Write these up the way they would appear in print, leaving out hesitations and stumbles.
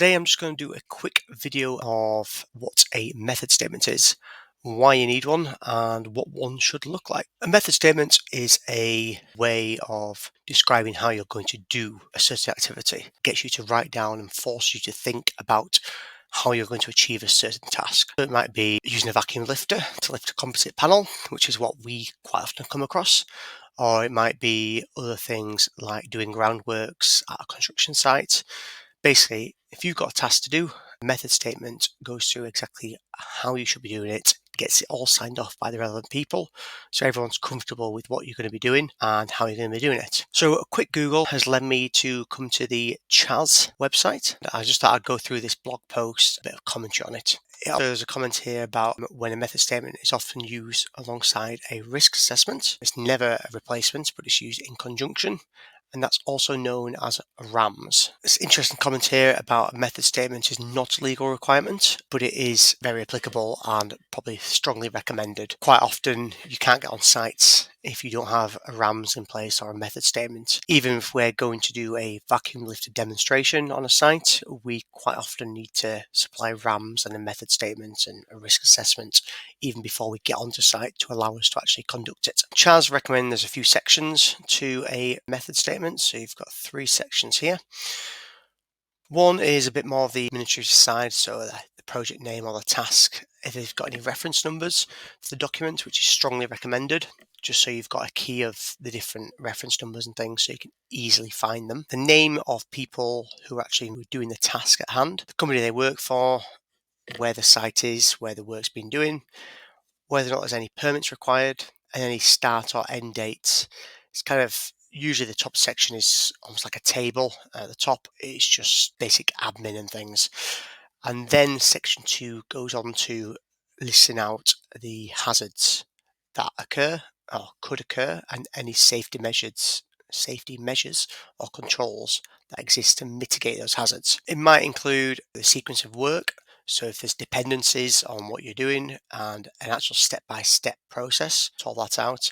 today I'm just going to do a quick video of what a method statement is, why you need one, and what one should look like. A method statement is a way of describing how you're going to do a certain activity. It gets you to write down and force you to think about how you're going to achieve a certain task. So it might be using a vacuum lifter to lift a composite panel, which is what we quite often come across. Or it might be other things like doing groundworks at a construction site. Basically, if you've got a task to do, a method statement goes through exactly how you should be doing it, gets it all signed off by the relevant people, so everyone's comfortable with what you're going to be doing and how you're going to be doing it. So a quick Google has led me to come to the CHAS website. I just thought I'd go through this blog post, a bit of commentary on it. There's a comment here about when a method statement is often used alongside a risk assessment. It's never a replacement, but it's used in conjunction. And that's also known as RAMs. It's an interesting comment here about a method statement is not a legal requirement, but it is very applicable and probably strongly recommended. Quite often you can't get on sites if you don't have a RAMs in place or a method statement. Even if we're going to do a vacuum lifted demonstration on a site, we quite often need to supply RAMs and a method statement and a risk assessment even before we get onto site to allow us to actually conduct it. CHAS recommend there's a few sections to a method statement, so you've got 3 sections here. One is a bit more of the administrative side, so the project name or the task, if they've got any reference numbers for the document, which is strongly recommended, just so you've got a key of the different reference numbers and things so you can easily find them. The name of people who are actually doing the task at hand, the company they work for, where the site is, where the work's been doing, whether or not there's any permits required, and any start or end dates. It's kind of usually the top section is almost like a table. At the top, it's just basic admin and things. And then section 2 goes on to listing out the hazards that occur or could occur and any safety measures or controls that exist to mitigate those hazards. It might include the sequence of work. So if there's dependencies on what you're doing and an actual step-by-step process to all that out.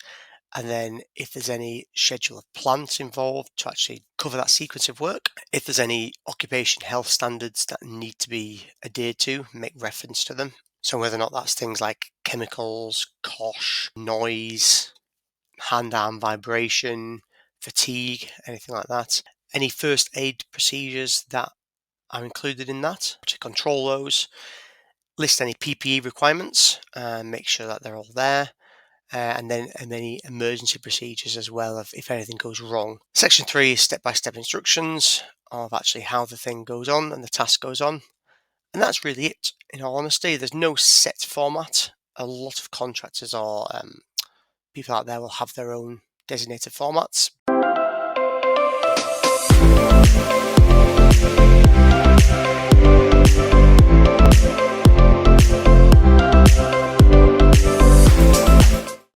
And then if there's any schedule of plants involved to actually cover that sequence of work, if there's any occupation health standards that need to be adhered to, make reference to them. So whether or not that's things like chemicals, cosh, noise, hand-arm vibration, fatigue, anything like that. Any first aid procedures that are included in that, to control those, list any PPE requirements and make sure that they're all there. And then any emergency procedures as well if anything goes wrong. Section 3 is step-by-step instructions of actually how the thing goes on and the task goes on. And that's really it, in all honesty. There's no set format. A lot of contractors or people out there will have their own designated formats,